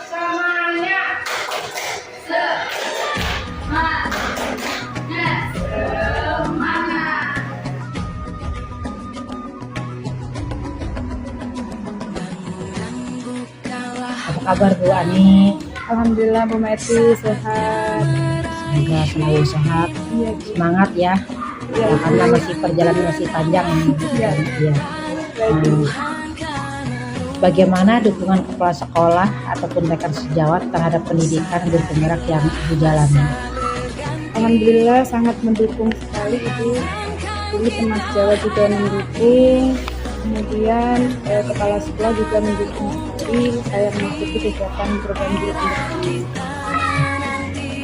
semuanya. Semangat. Apa kabar Bu Ani? Alhamdulillah Bu Meti sehat. Semoga selalu sehat, Iya, semangat ya. iya, Karena masih perjalanan masih panjang. Iya. Ya. Bagaimana dukungan kepala sekolah ataupun rekan sejawat terhadap pendidikan guru penggerak yang Ibu jalani? Alhamdulillah sangat mendukung sekali Ibu. Jadi teman sejawat juga mendukung. Kemudian kepala sekolah juga mendukung sekali saya mengikuti kegiatan program guru penggerak ini.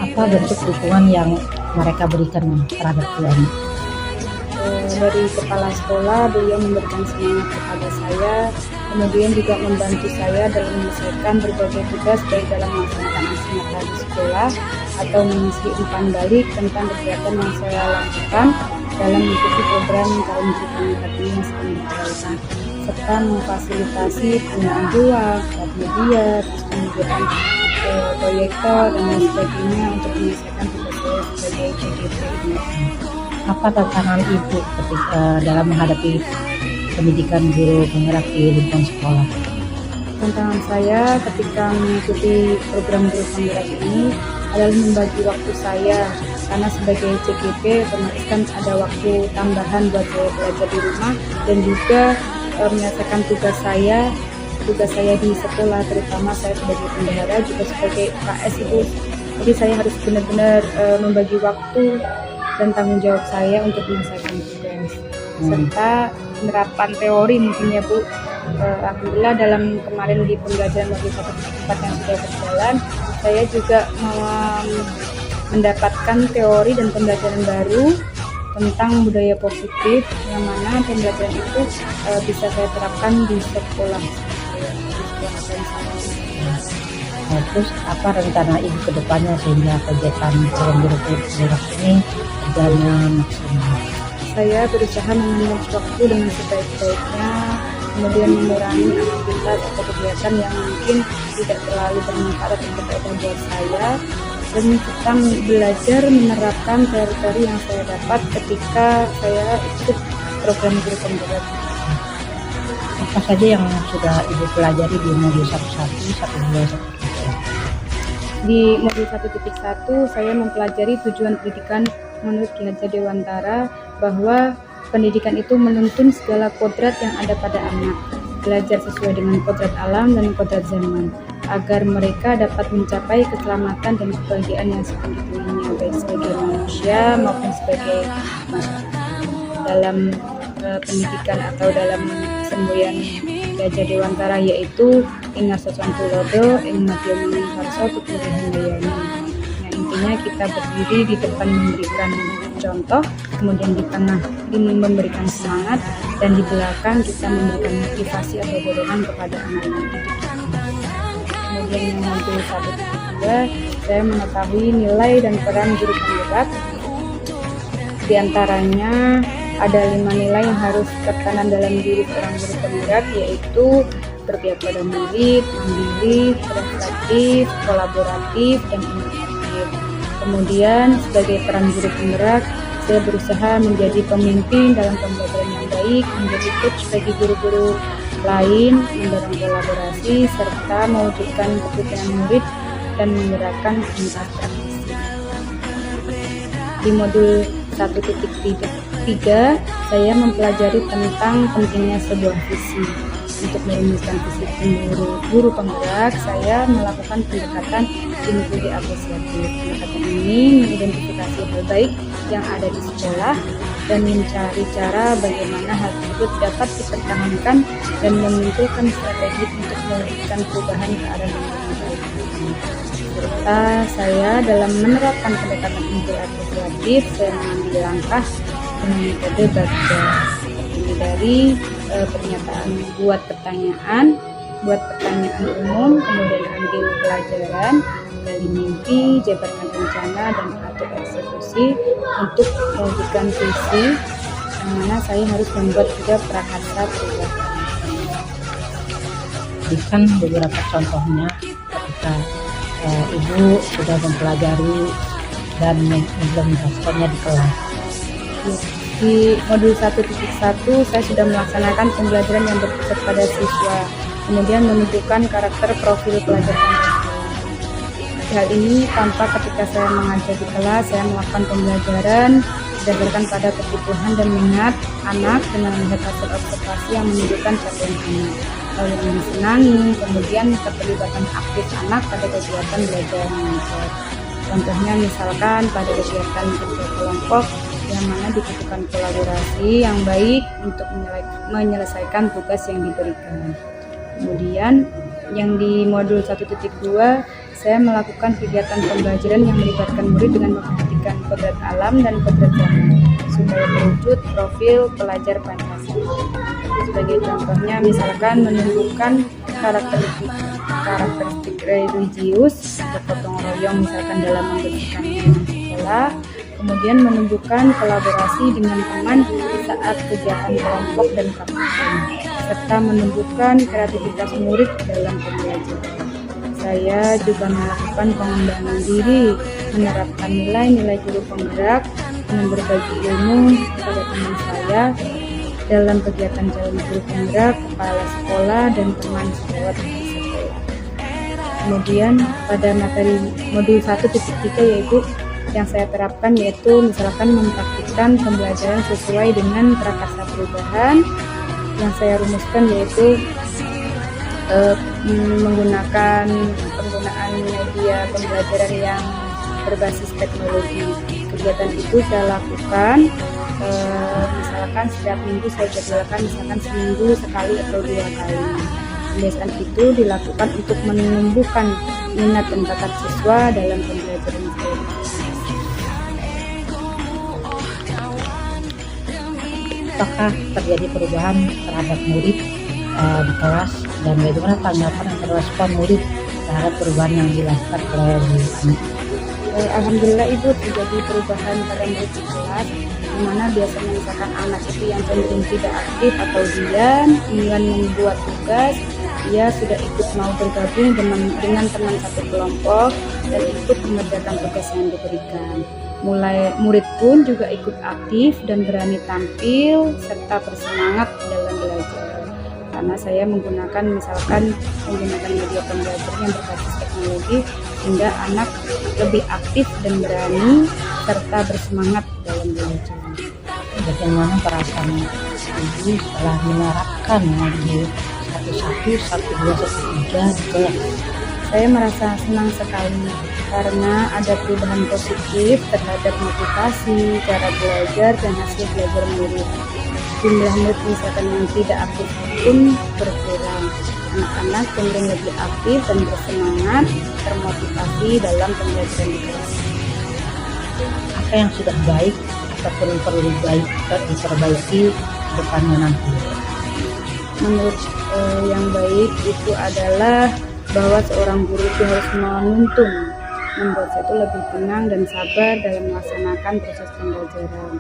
Apa bentuk dukungan yang mereka berikan terhadap Bu Ani? Dari kepala sekolah beliau memberikan semangat kepada saya, kemudian juga membantu saya dalam menyelesaikan berbagai tugas baik dalam melaksanakan aksinya di sekolah atau mengisi umpan balik tentang kegiatan yang saya lakukan dalam mengikuti program kaum guru penggerak ini yang sedang dijalankan, serta memfasilitasi penggunaan ruang, media, terus kemudian proyektor dan lain sebagainya untuk menyelesaikan tugas saya sebagai CGP ini. Apa tantangan Ibu ketika dalam menghadapi pendidikan guru penggerak di lingkungan sekolah? Tantangan saya ketika mengikuti program guru penggerak ini adalah membagi waktu saya, karena sebagai CGP otomatis kan ada waktu tambahan buat saya belajar di rumah dan juga menyelesaikan tugas saya di sekolah, terutama saya sebagai bendahara juga sebagai KS itu. Jadi saya harus benar-benar membagi waktu dan tanggung jawab saya untuk menyelesaikan tugas serta penerapan teori mungkin ya Bu. Alhamdulillah dalam kemarin di pembelajaran modul 1.4 yang sudah berjalan, saya juga mendapatkan teori dan pembelajaran baru tentang budaya positif, yang mana pembelajaran itu bisa saya terapkan di sekolah. Terus apa rencana Ibu ke depannya sehingga kegiatan program guru penggerak ini berjalan maksimal? Saya berusaha memanage waktu dengan sebaik-baiknya, kemudian mengurangi aktivitas atau kegiatan yang mungkin tidak terlalu bermanfaat atau berfaedah buat saya, dan sedang belajar menerapkan teori-teori yang saya dapat ketika saya ikut program guru penggerak. Apa saja yang sudah Ibu pelajari di modul 1.1, 1.2, 1.3? Di modul 1.1 saya mempelajari tujuan pendidikan menurut Ki Hajar Dewantara, bahwa pendidikan itu menuntun segala kodrat yang ada pada anak, belajar sesuai dengan kodrat alam dan kodrat zaman, agar mereka dapat mencapai keselamatan dan kebahagiaan yang sepenuhnya, baik sebagai manusia maupun sebagai masyarakat. Dalam pendidikan atau dalam semboyan Ki Hajar Dewantara yaitu Ingat Sesuatu Lodo, Ing Madya Mangun Karso, Tuturi Handayani. Nah, intinya kita berdiri di depan memberikan contoh, kemudian di tengah memberikan semangat, dan di belakang kita memberikan motivasi atau dorongan kepada anak-anak didik. Kemudian yang modul 1.3 saya mengetahui nilai dan peran guru penggerak. Di antaranya ada 5 nilai yang harus tertanam dalam diri seorang guru penggerak, yaitu berpihak pada murid, mandiri, reflektif, kolaboratif, dan inovatif. Kemudian sebagai peran guru penggerak, saya berusaha menjadi pemimpin dalam pembelajaran yang baik, menjadi coach bagi guru-guru lain, mendorong kolaborasi, serta mewujudkan kebutuhan murid dan menggerakkan komunitas praktisi. Di modul 1.3 saya mempelajari tentang pentingnya sebuah visi. Untuk merumuskan visi guru penggerak, saya melakukan pendekatan inklusi apresiatif. Pendekatan ini mengidentifikasi hal baik yang ada di sekolah dan mencari cara bagaimana hal tersebut dapat dipertahankan dan memunculkan strategi untuk mewujudkan perubahan keadaan yang lebih baik. Serta saya dalam menerapkan pendekatan inklusi apresiatif, saya mengambil langkah dengan metode bagus. Ini dari pernyataan buat pertanyaan umum, kemudian ambil pelajaran dari mimpi, jabarkan rencana, dan atur eksekusi untuk mewujudkan visi, yang mana saya harus membuat juga prakarsa perubahan. Berikan beberapa contohnya ketika Ibu sudah mempelajari dan mengimplementasikannya di kelas? Di modul 1.1 saya sudah melaksanakan pembelajaran yang berpusat pada siswa, kemudian menunjukkan karakter profil pelajar Pancasila. Hal ini tampak ketika saya mengajar di kelas. Saya melakukan pembelajaran berdasarkan pada kebutuhan dan minat anak dengan melihat hasil observasi yang menunjukkan capaian anak, lalu yang disenangi, kemudian keterlibatan aktif anak pada kegiatan belajar mengajar. Contohnya misalkan pada kegiatan kerja kelompok yang mana dibutuhkan kolaborasi yang baik untuk menyelesaikan tugas yang diberikan. Kemudian yang di modul 1.2 saya melakukan kegiatan pembelajaran yang melibatkan murid dengan memperhatikan kodrat alam dan kodrat zaman supaya terwujud profil pelajar Pancasila. Sebagai contohnya misalkan menunjukkan karakteristik religius atau gotong royong misalkan dalam membersihkan lingkungan sekolah, kemudian menunjukkan kolaborasi dengan teman saat kegiatan kelompok dan kampanye, serta menunjukkan kreativitas murid dalam pembelajaran. Saya juga melakukan pengembangan diri, menerapkan nilai-nilai guru penggerak dengan berbagi ilmu kepada teman saya dalam kegiatan calon guru penggerak, kepala sekolah, dan teman sejawat di sekolah. Kemudian pada materi modul 1.3 yaitu yang saya terapkan yaitu misalkan mempraktikkan pembelajaran sesuai dengan prakarsa perubahan. Yang saya rumuskan yaitu menggunakan penggunaan media pembelajaran yang berbasis teknologi. Kegiatan itu saya lakukan misalkan setiap minggu saya jadwalkan misalkan seminggu sekali atau 2 kali. Pembiasaan itu dilakukan untuk menumbuhkan minat dan bakat siswa dalam pembelajaran saya. Apakah terjadi perubahan terhadap murid di kelas, dan bagaimana tanggapan atau respon murid terhadap perubahan yang dilakukan oleh Bu Ani? Alhamdulillah Ibu, terjadi perubahan pada murid di kelas, di mana biasanya misalkan anak itu yang cenderung tidak aktif atau diam, dengan membuat tugas, dia sudah ikut mau bergabung dengan teman satu kelompok dan ikut mengerjakan tugas yang diberikan. Murid pun juga ikut aktif dan berani tampil serta bersemangat dalam belajar. Karena saya menggunakan media pembelajaran yang berbasis teknologi sehingga anak lebih aktif dan berani serta bersemangat dalam belajar. Bagaimana perasaan Ibu setelah menerapkan modul 1.1, 1.2, 1.3 di kelas? Saya merasa senang sekali karena ada perubahan positif terhadap motivasi, cara belajar, dan hasil belajar murid. Jumlah murid misalkan yang tidak aktif pun berkurang. Anak-anak cenderung lebih aktif dan bersemangat, termotivasi dalam pembelajaran di kelas. Apa yang sudah baik ataupun perlu diperbaiki ke depannya nanti? Menurut yang baik itu adalah bahwa seorang guru itu harus menuntun, membuat saya itu lebih tenang dan sabar dalam melaksanakan proses pembelajaran.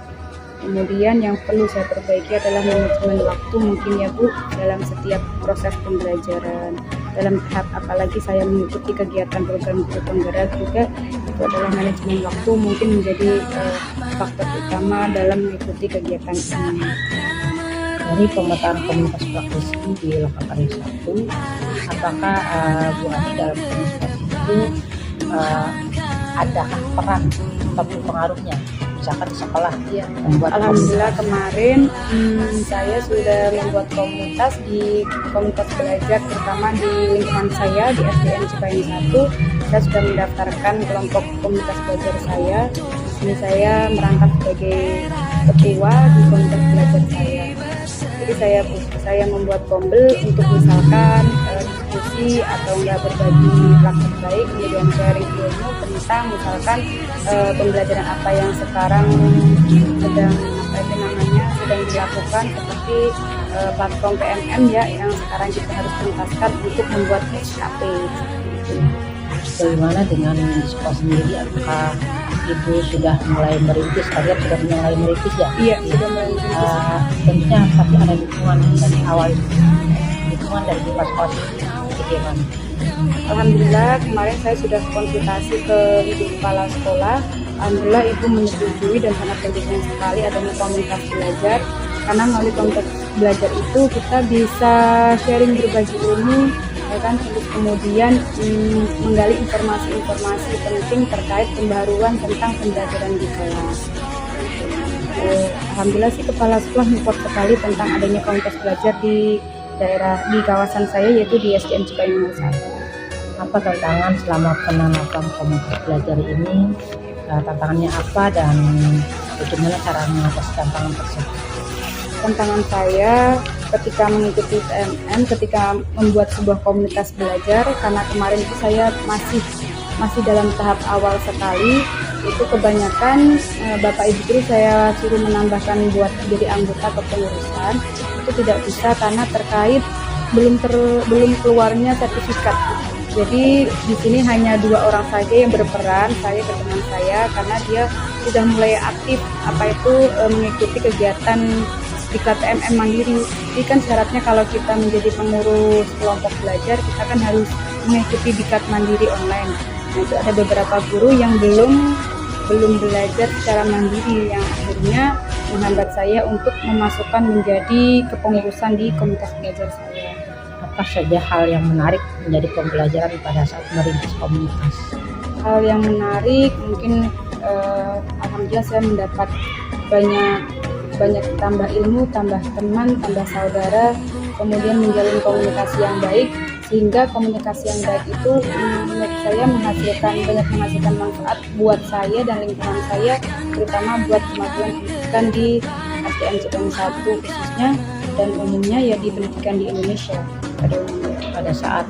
Kemudian yang perlu saya perbaiki adalah manajemen waktu mungkin ya Bu, dalam setiap proses pembelajaran. Dalam tahap apalagi saya mengikuti kegiatan program guru penggerak juga, itu adalah manajemen waktu mungkin menjadi faktor utama dalam mengikuti kegiatan ini. Dari pemetaan komunitas praktisi di Lokakarya 1, apakah Bu Ani dalam komunitas itu adakah peran ataupun pengaruhnya? Misalkan di sekolah ya, membuat Alhamdulillah kemarin saya sudah membuat komunitas belajar terutama di lingkungan saya di SDN Cipayu 1. Saya sudah mendaftarkan kelompok komunitas belajar saya. Di sini saya merangkap sebagai ketua di komunitas belajar saya. Jadi saya membuat pombel untuk misalkan diskusi atau enggak berbagi praktek baik, kemudian sharing ilmu tentang misalkan pembelajaran apa yang sekarang sedang dilakukan seperti platform PMM ya yang sekarang kita harus tuntaskan untuk membuat SKP. Bagaimana dengan sekolah sendiri? Apakah Ibu sudah mulai merintis? Kalian sudah mulai merintis ya? Iya, sudah mulai merintis. Tentunya pasti ada dukungan dari awal, dukungan dari sekolah sendiri. Bagaimana? Alhamdulillah kemarin saya sudah konsultasi ke ibu kepala sekolah. Alhamdulillah ibu menyetujui dan sangat mendukung sekali adanya komunitas belajar, karena melalui komunitas belajar itu kita bisa sharing berbagi ilmu, ya kan, terus kemudian menggali informasi-informasi penting terkait pembaruan tentang pembelajaran di kelas. Alhamdulillah sih kepala sekolah support sekali tentang adanya komunitas belajar di kawasan saya, yaitu di SDN Cipayung 1. Apa tantangan selama penerapan komunitas belajar ini? Tantangannya apa dan bagaimana cara mengatasi tantangan tersebut? Tantangan saya ketika mengikuti PMN, ketika membuat sebuah komunitas belajar, karena kemarin itu saya masih dalam tahap awal sekali, itu kebanyakan Bapak Ibu guru saya suruh menambahkan buat jadi anggota kepengurusan, itu tidak bisa karena terkait belum keluarnya sertifikat. Jadi di sini hanya 2 orang saja yang berperan, saya dan teman saya, karena dia sudah mulai aktif mengikuti kegiatan di KPMM Mandiri. Jadi kan syaratnya kalau kita menjadi pengurus kelompok belajar, kita kan harus mengikuti diklat mandiri online. Nah, itu ada beberapa guru yang belum belajar secara mandiri, yang akhirnya menghambat saya untuk memasukkan menjadi kepengurusan di komunitas belajar saya. Apa saja hal yang menarik menjadi pembelajaran pada saat merintis komunitas? Hal yang menarik mungkin alhamdulillah saya mendapat banyak tambah ilmu, tambah teman, tambah saudara, kemudian menjalin komunikasi yang baik, sehingga komunikasi yang baik itu menurut saya menghasilkan manfaat buat saya dan lingkungan saya, terutama buat kemajuan pendidikan di SDN Cipayung 1 khususnya, dan umumnya ya di pendidikan di Indonesia pada umumnya. Pada saat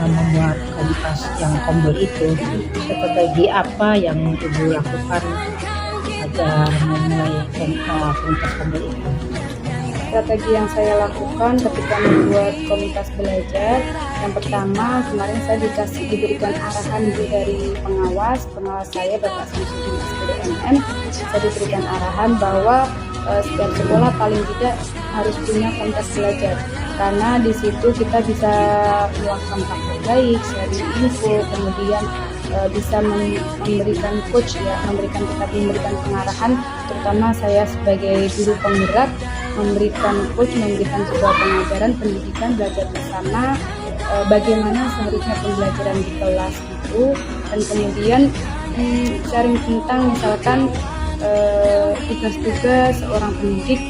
membuat komunitas yang Kombel itu, strategi apa yang Ibu lakukan agar memulai komunitas Kombel itu? Strategi yang saya lakukan ketika membuat komunitas belajar, yang pertama kemarin saya diberikan arahan dari pengawas saya, Bapak Samsudin SPDMM. Saya diberikan arahan bahwa setiap sekolah paling tidak harus punya komunitas belajar, karena di situ kita bisa melakukan praktek baik, sharing info, kemudian bisa memberikan coach, memberikan pengarahan, terutama saya sebagai guru penggerak, memberikan coach, memberikan sebuah pengajaran pendidikan belajar bersama, bagaimana seharusnya pembelajaran di kelas itu, dan kemudian sharing tentang misalkan tugas-tugas seorang pendidik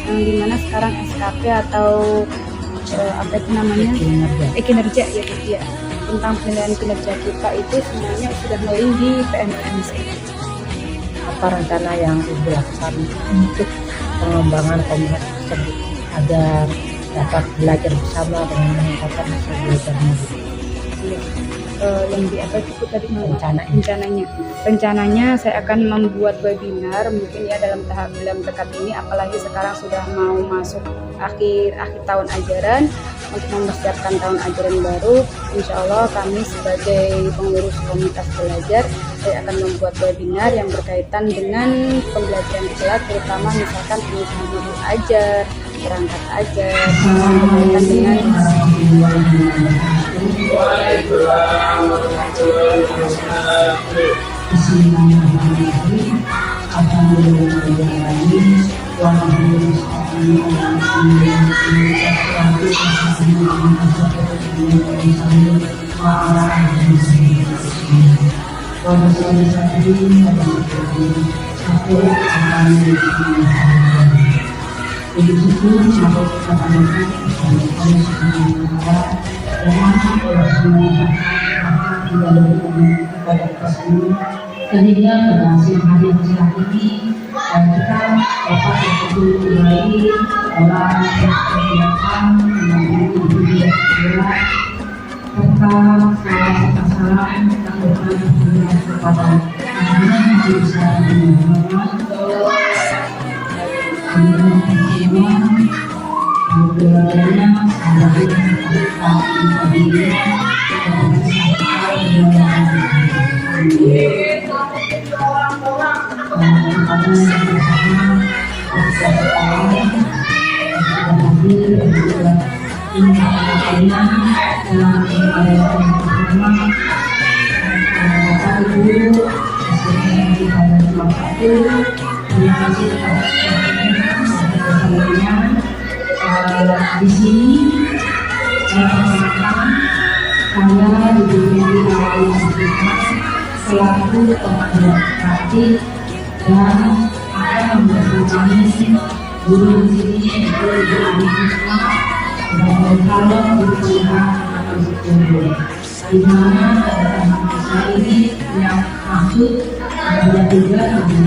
yang dimana sekarang SKP atau kinerja ya, tentang penilaian kinerja kita itu semuanya sudah melalui di PMN. Apa rencana yang Ibu lakukan untuk pengembangan komunitas tersebut agar dapat belajar bersama dengan meningkatkan hasil belajar murid? Yang di apa itu tadi rencananya saya akan membuat webinar mungkin ya dalam dekat ini, apalagi sekarang sudah mau masuk akhir tahun ajaran. Untuk mempersiapkan tahun ajaran baru, insya Allah kami sebagai pengurus komunitas belajar, saya akan membuat webinar yang berkaitan dengan pembelajaran di kelas, terutama misalkan penyusunan judul ajar, perangkat ajar, berkaitan dengan sehingga berhasil hadir saat ini dan kita dapat betul kembali dalam kegiatan menuju sekolah serta salam kita berdoa kepada Tuhan yang bisa ini akhirnya dalam pada yang pertama Bapak Ibu yang pada Bapak Ibu terima kasih atas perhatiannya. Di sini saya perkenalkan saya diberi awal selaku pengajar praktik dan akan membersamai guru di sini yaitu Ibu Adi Puspa sebagai calon guru besar atau guru. Di mana kedatangan saya ini yang maksud ada juga di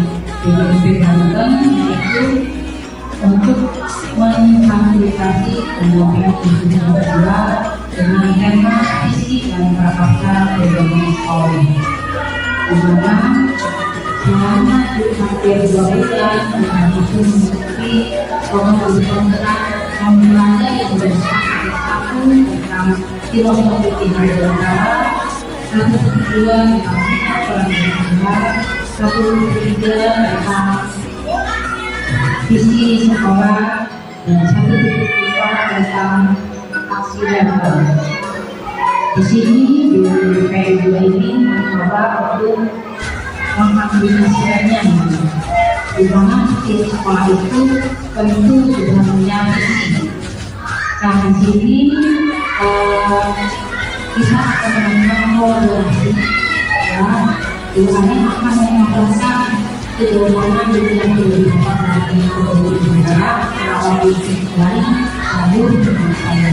BPP Banten yaitu untuk mengfasilitasi kegiatan kunjungan kedua dengan tema visi dan prakarya berbagai sekolah. Di mana selama hampir 2 bulan dengan itu mengikuti program mempelajari yang bersama satu tentang filosofi Ki Nusantara, satu kedua tentang peran satu ketiga tentang visi sekolah dan satu ketiga tentang aksi nyata. Di sini di PID ini mencoba untuk mengaplikasikannya, di mana setiap sekolah itu tentu sudah punya visi. Nah di sini kita akan melakukan kolaborasi, ya, di mana akan mengembangkan kedorongan dengan kehidupan dari kedua negara melalui dari jalur saya.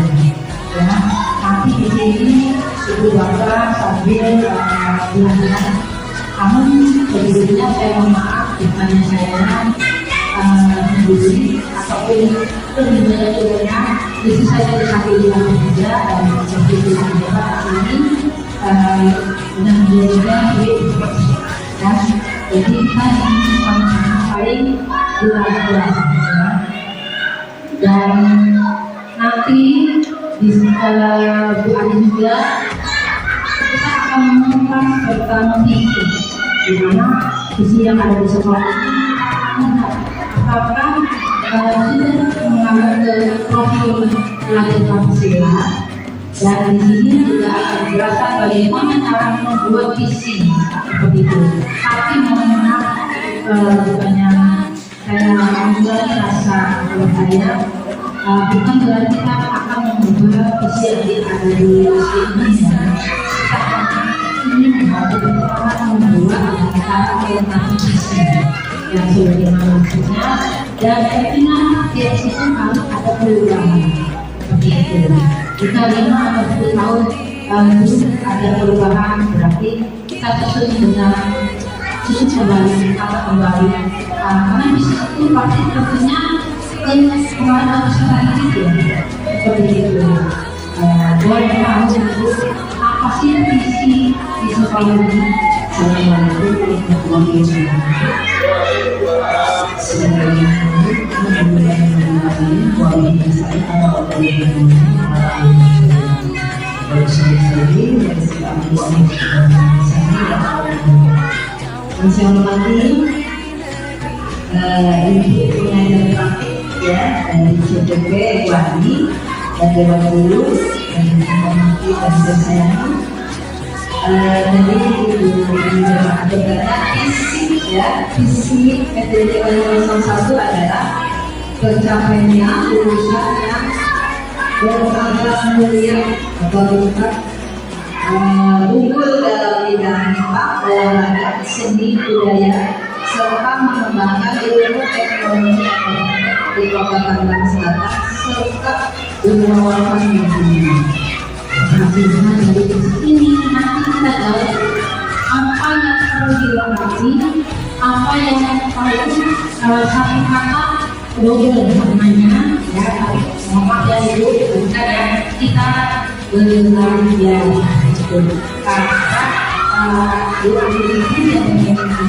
Ya, nanti di sini Ibu Bapak sambil belajar. Namun sebelumnya saya mohon maaf bukannya saya sendiri ataupun lebih banyak itu saya dikasih bilang juga dan seperti bilang juga ini dan juga dan jadi kita sama-sama saling belajar dan nanti di Bu Ani juga kita akan menemukan serta menghitung di mana visi yang ada di sekolah ini apakah sudah mengambil ke profil pelajar Pancasila dan di sini juga akan dijelaskan bagaimana cara membuat visi seperti itu. Tapi mohon maaf bukannya saya mengurangi rasa kalau saya bukan berarti kita akan mengubah visi yang ada di sini ya. Ini membuat cara visi yang sebagaimana maksudnya dan tentunya tiap situ harus ada perubahan seperti itu. Jika 5 atau 10 tahun ada perubahan berarti kita terus dengan susun kembali atau kembali karena visi itu pasti tentunya kemarin harus kita itu seperti itu. Boleh tahu apa sih visi di sekolah ini? Assalamualaikum warahmatullahi Ibu pengajar praktik ya dari CPP Wadi dan Dewan Guru dan menghormati dan bersayangi. Jadi Ibu ada visi ya, visi SDG 01 adalah pencapaiannya lulusan yang berpangkat mulia atau tingkat unggul dalam bidang IPA, olahraga, seni, budaya, serta mengembangkan ilmu teknologi di Kota Tangerang Selatan serta berwawasan dunia. Hasilnya dari ini nanti kita tahu apa yang perlu dilengkapi, apa yang harus satu kata double namanya ya, maka ya itu bukan ya kita belajar karena dua ini yang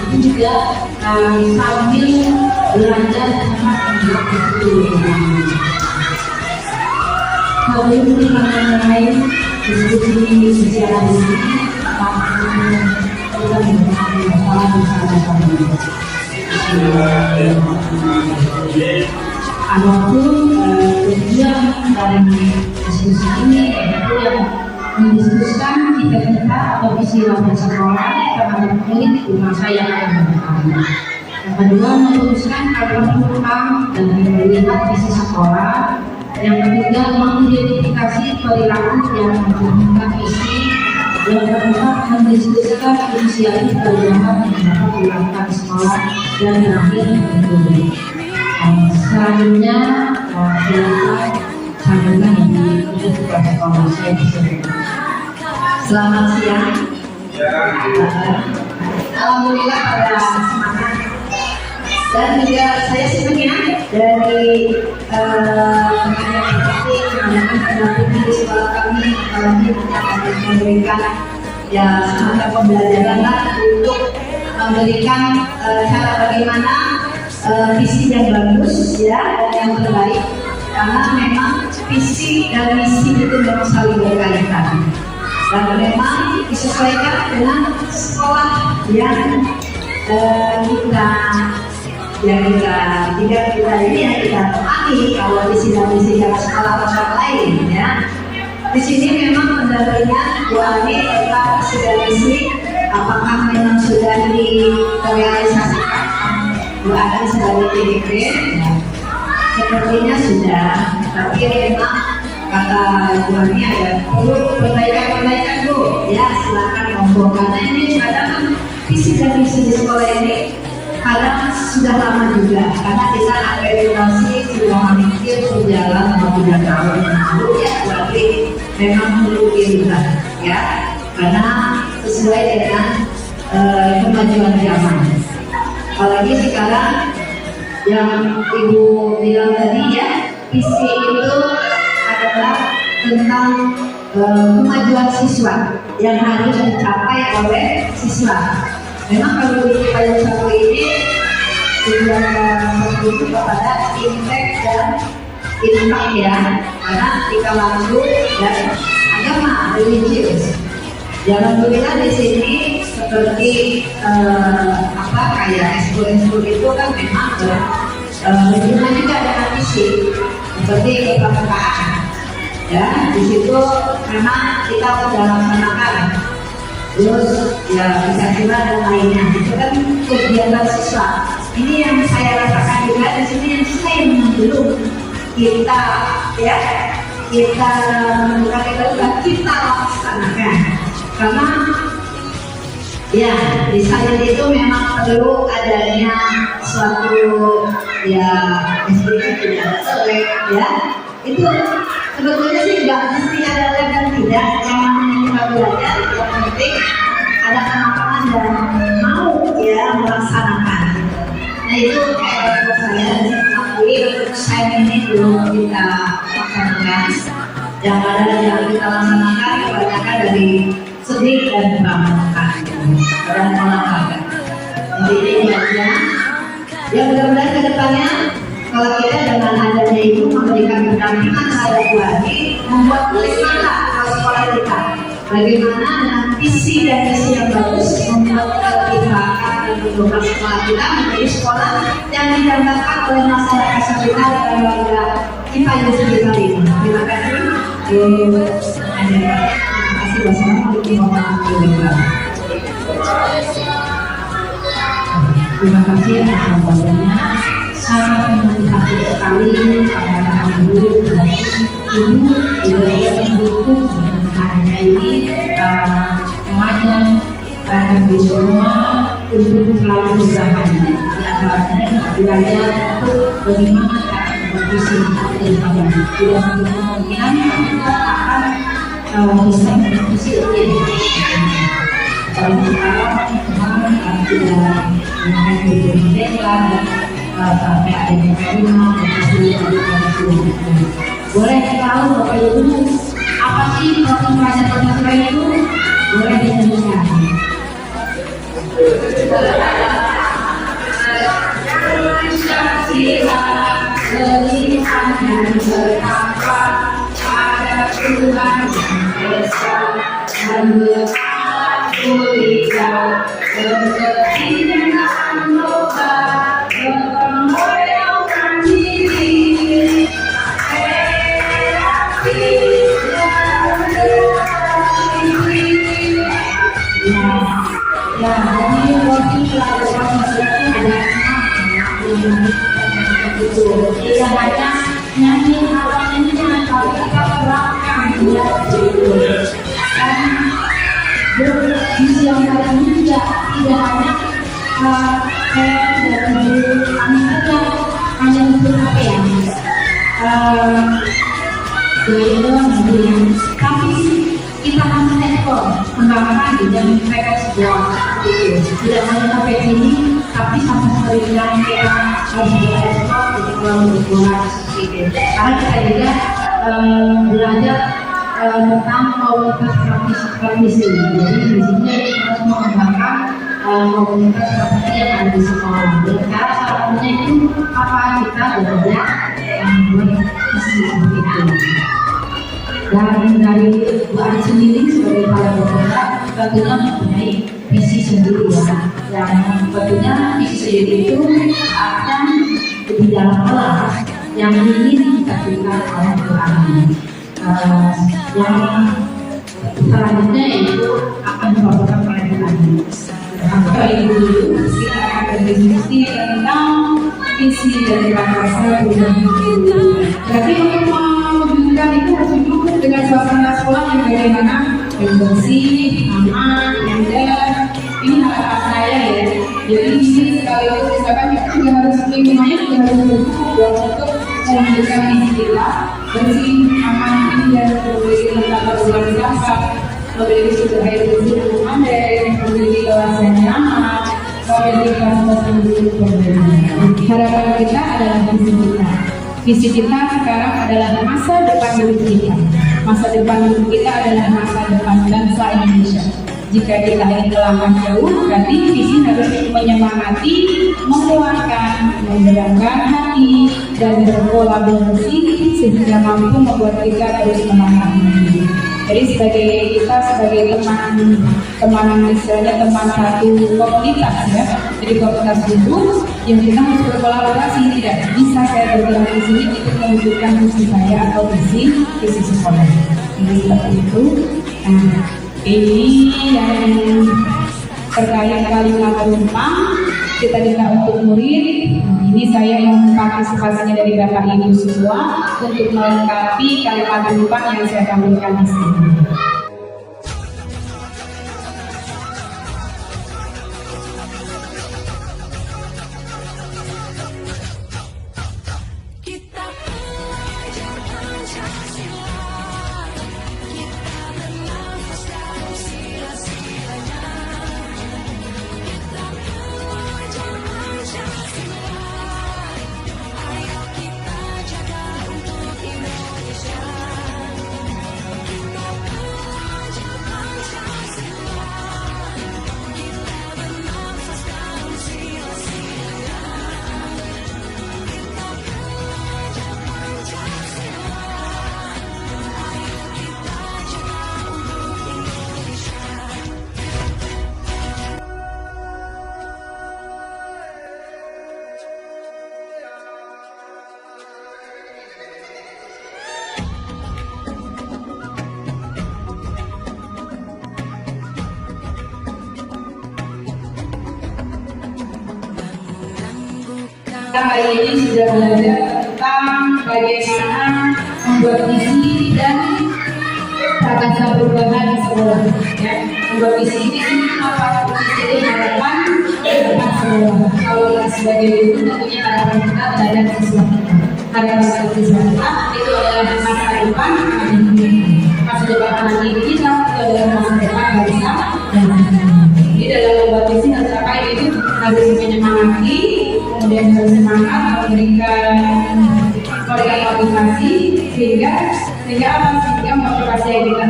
itu juga sambil belajar sama membuat itu. Kalau ini mengenai diskusi secara ini kita mengenai masalah bersama-sama. Adapun tujuan dari peristiwa di sekolah terhadap murid di masa yang akan datang. Yang kedua, meneruskan program dan melihat visi sekolah. Yang ketiga, mengidentifikasi perilaku yang mencerminkan visi. Yang keempat, mendiskusikan inisiatif perubahan yang dapat dilakukan di sekolah. Dan terakhir, metode. Selanjutnya, silakan sambutan di kepala sekolah saya disebut. Selamat siang. Alhamdulillah pada semangat. Dan juga saya senang ya dari kebanyakan pendamping di sekolah kami, apalagi akan memberikan ya semacam pembelajaran lah untuk memberikan cara bagaimana visi yang bagus ya dan yang terbaik, karena memang visi dan misi itu memang saling berkaitan dan memang disesuaikan dengan sekolah yang kita ini yang kita temani. Kalau visi dan misi dari sekolah lain ya, di sini memang pendampingan Bu Ani tentang visi dan misi apakah memang sudah direalisasikan Bu Ani sebagai PDP ya. Sepertinya sudah, tapi memang kata Bu Ani ada perlu perbaikan Bu ya, silakan ngomong, karena ini kadang visi dan misi di sekolah ini kadang sudah lama juga, karena kita akreditasi sudah hampir berjalan 3 tahun yang lalu ya, berarti memang perlu dirubah ya, karena sesuai dengan kemajuan zaman. Apalagi sekarang yang Ibu bilang tadi ya, visi itu adalah tentang kemajuan siswa yang harus dicapai oleh siswa. Memang kalau di payung satu ini tujuan itu kepada impact dan impact ya, karena tika langsung dan agama religius. Alhamdulillah di sini seperti kayak ekskul itu kan memang berhubungan juga dengan visi seperti kepekaan ya, di situ memang kita sudah laksanakan. Terus ya bisa juga dan lainnya, itu kan kegiatan siswa. Ini yang saya rasakan juga di sini, yang saya belum kita kita laksanakan, karena ya di saya itu memang perlu adanya suatu ya sedikit tidak selek ya, itu sebetulnya sih nggak mesti ada lab dan tidak, yang namanya kita belajar yang penting ada kemampuan dan mau ya melaksanakan. Nah itu menurut saya, tapi untuk saya ini belum kita laksanakan. Yang ada yang kita laksanakan kebanyakan dari seni dan pramuka dan olahraga. Jadi ini aja. Yang mudah-mudahan ke depannya kalau kita dengan adanya itu memberikan pendampingan terhadap Bu Ani, membuat bagaimana sekolah kita, bagaimana dengan visi dan misi yang bagus, membuat kita akan mendorong sekolah kita menjadi sekolah yang didambakan oleh masyarakat sekitar dan warga kita yang sekitar ini. Terima kasih. Terima kasih. Wassalamualaikum warahmatullahi wabarakatuh. Terima kasih atas sambutannya. Sangat memotivasi sekali para guru dan ibu juga mendukung hanya ini mengajar dan di semua untuk selalu berusaha di antaranya belajar untuk bagaimana cara bervisi daripada tidak menutup kemungkinan kita akan bisa bervisi ini. Kalau sekarang kemarin tidak mengenai berbeda sampai adanya kelima boleh tahu Bapak Ibu apa sih proses pelajar itu? Boleh dijelaskan. Ada Tuhan yang Esa dan berkatu lidah seperti dengan loka berkemoyaukan diri nyanyi nyanyinya kalau kita terangkan ya dan bervisi yang lain juga tidak hanya saya dari anak saja hanya untuk apa ya gaya doang yang tapi kita harus ekspor mengembangkan dan mereka sebuah itu tidak hanya sampai sini tapi sampai sekarang kita harus berekspor untuk melakukan seperti itu karena kita juga belajar tentang komunitas praktisi jadi di sini kita harus mengembangkan komunitas praktisi yang ada di sekolah dan cara salah satunya itu apa kita belajar bervisi seperti itu. Dan dari Bu Ani sendiri sebagai kepala daerah tentunya mempunyai visi sendiri ya. Yang tentunya visi sendiri itu akan lebih dalam kelas yang ingin kita berikan oleh Bu Ani. Yang selanjutnya itu akan dibawakan oleh Bu Ani. Sampai itu dulu kita akan berdiskusi tentang visi dari Makassar dan jadi untuk mewujudkan itu harus didukung dengan suasana sekolah yang bagaimana yang bersih, aman, nyaman. Ini harapan saya ya. Jadi di sini sekaligus misalkan kita juga harus lingkungannya juga harus didukung untuk mewujudkan visi kita bersih, aman, indah, memiliki tempat berbuang sampah, memiliki sumber air bersih yang memadai, memiliki kelas yang nyaman, memiliki transportasi yang berbeda. Harapan kita adalah visi kita. Visi kita sekarang adalah masa depan diri kita. Masa depan diri kita adalah masa depan bangsa Indonesia. Jika kita ingin melangkah jauh, berarti visi harus menyemangati, menguatkan, menggerakan hati, dan berkolaborasi sehingga mampu membuat kita terus melangkah maju. Jadi sebagai teman misalnya teman satu komunitas ya, jadi komunitas guru yang kita harus berkolaborasi. Tidak bisa saya bergerak di sini untuk mewujudkan visi saya atau visi sekolah. Jadi seperti itu. Nah, ini yang terkait kalimat penumpang kita minta untuk murid. Ini saya yang partisipasinya dari Bapak Ibu semua untuk melengkapi kalimat penumpang yang saya tampilkan di sini. Hari ini sudah belajar tentang bagaimana membuat visi dan tata perubahan di sekolah. Ya, membuat visi apa? Visi ini harapan depan sekolah. Kalau kita sebagai guru tentunya harapan kita terhadap siswa kita. Harapan siswa kita itu adalah masa depan masa depan anak didik kita itu adalah masa depan bangsa dan negara. Jadi dalam membuat visi harus apa itu harus menyemangati, kemudian harus semangat memberikan motivasi sehingga motivasi yang kita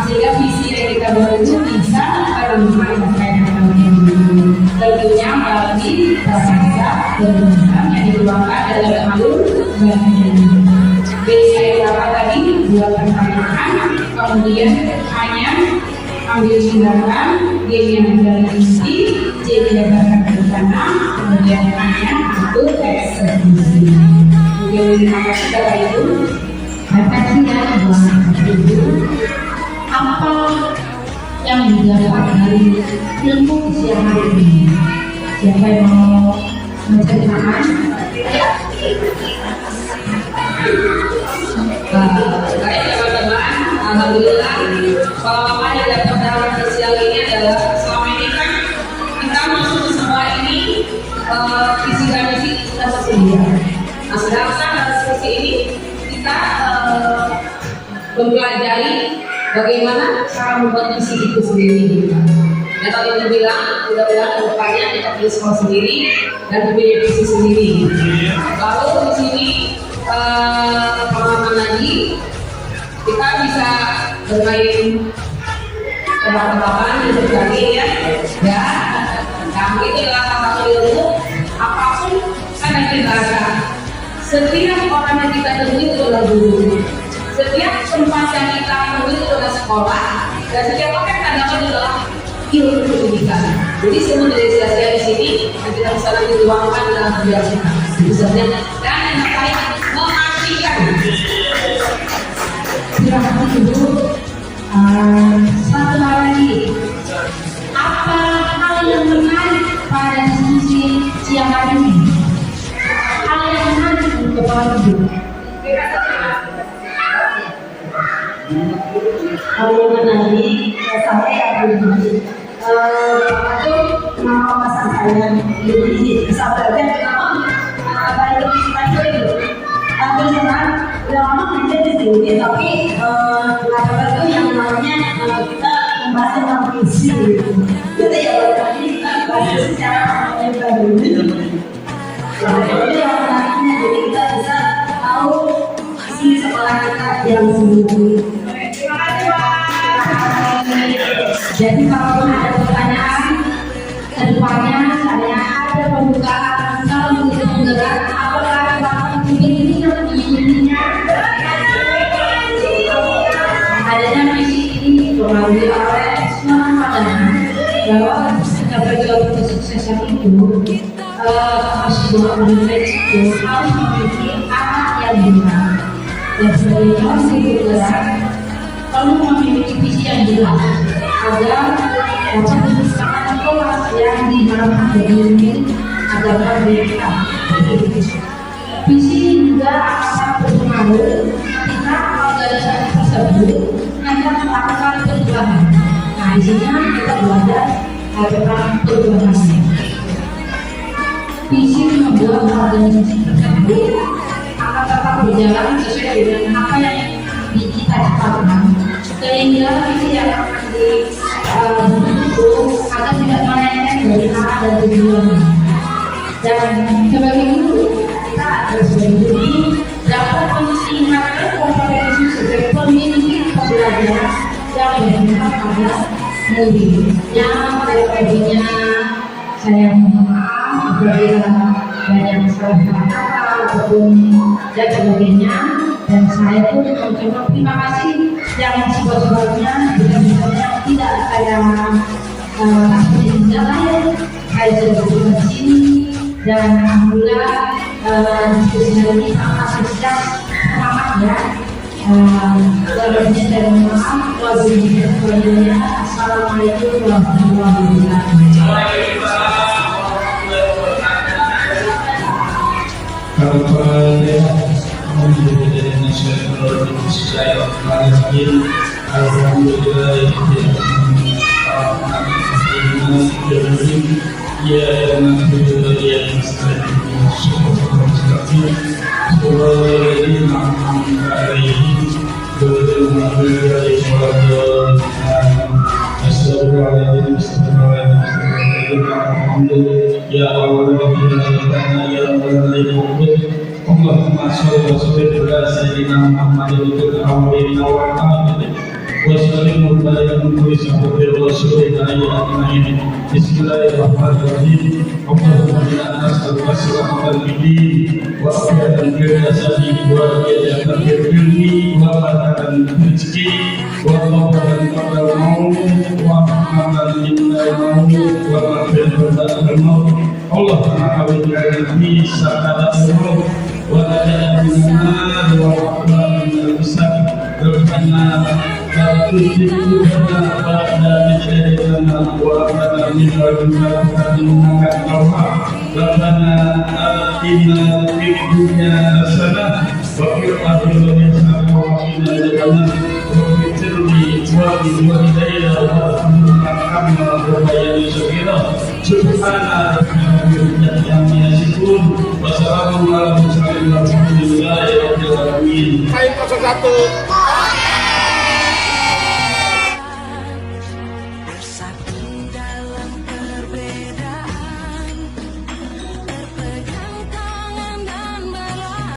sehingga visi yang kita buat itu bisa terlaksana. Tentunya melalui bahasa dan yang dituangkan dalam alur B saya dapat tadi buat pertanyaan, kemudian hanya ambil tindakan, G yang dari isi, J didapatkan berencana, kemudian hanya itu eksekusi. Mungkin terima kasih Bapak Ibu. Refleksinya buat Ibu, apa yang didapat dari ilmu siang hari ini? Siapa yang mau menceritakan? Baik teman-teman, alhamdulillah pengalaman yang dapat dalam siang ini adalah selama ini kan kita masuk ke sekolah ini visi dan misi kita tersedia. Nah, sedangkan dalam sesi ini kita mempelajari bagaimana cara membuat visi itu sendiri. Ya tadi itu bilang, mudah-mudahan kedepannya kita punya sekolah sendiri dan punya visi sendiri. Lalu di sini pengalaman lagi kita bisa bermain tebak-tebakan di berbagai ya. Nah itu adalah salah satu ilmu. Apapun kan yang kita rasa. Setiap orang yang kita temui itu adalah guru. Setiap tempat yang kita temui itu adalah sekolah. Dan setiap orang yang kita dapat adalah ilmu pendidikan. Jadi semua dari sia-sia di sini dan kita bisa nanti luangkan dalam kerja kita. Misalnya dan yang terkait mengasihkan. Silahkan Ibu. Satu hal lagi. Apa hal yang menarik pada diskusi siang hari ini? Hal yang menarik untuk kepala Ibu. Hal yang menarik saya begini. Itu nama pasangan saya jadi sahabatnya apa itu kita itu terus terang udah lama kerja di sini tapi ada itu yang namanya kita membahas tentang visi jadi ya tadi kita bahas secara baru jadi yang menariknya jadi kita bisa tahu visi sekolah kita yang sendiri. Jadi kalau ada pertanyaan kedepannya saya ada pembukaan kalau begitu penggerak apakah Bapak ini intinya adanya misi ini melalui oleh semua pandangan bahwa sebagai kesuksesan itu sebuah universitas itu harus memiliki anak yang benar dan sebagai orang yang bergerak perlu memiliki visi yang jelas agar dapat menciptakan kelas yang di dalam hati ini agar berbeda. Visi juga akan berpengaruh ketika organisasi tersebut akan melakukan perubahan. Nah, di sini kita belajar tentang perubahan. Visi membuat organisasi tersebut akan tetap berjalan sesuai dengan apa yang kita ciptakan. Sehingga visi yang akan dibentuk agar tidak melenceng dari arah dan tujuan. Dan sebagai guru, kita harus sebagai guru dapat mengingatkan kompetensi sebagai pemimpin pembelajaran yang berpihak pada murid. Yang lebih-lebihnya saya mohon maaf apabila banyak salah kata ataupun dan sebagainya. Dan saya pun mengucapkan terima kasih yang sebaik-baiknya jika misalnya tidak saya tidak lain saya sudah berada di sini dan alhamdulillah diskusi hari ini sangat sukses semangat ya. Lebihnya saya mohon maaf. Wabillahi Assalamualaikum warahmatullahi wabarakatuh. Ya Allah, Allahumma sholli wa sallim ala sayyidina Muhammadin wa ala alihi wa sallim wa barik wa sallim wa sallim. Bismillahirrahmanirrahim. Allahumma inna nas'aluka as-salamata fid-din wa afiyatan fil jasadi wa hidayatan fil ilmi wa barakatan fil rizqi wa tawbatan qabla al-maut wa rahmatan minal maut wa maghfiratan ba'da al-maut. Allahumma hawwina fi sa'adatil maut wa najina minan nar wa rahmatan minal hisab. Rabbana la tuzigh qulubana ba'da idh hadaytana wa hab lana min ladunka rahmatan innaka antal wahhab. Rabbana atina fid dunya hasanah wa wakil akhirnya sama wakil adalah berpikir di dua hidayah akan berbahaya di sekitar subhanallah yang yasifun wassalamualaikum warahmatullahi wabarakatuh.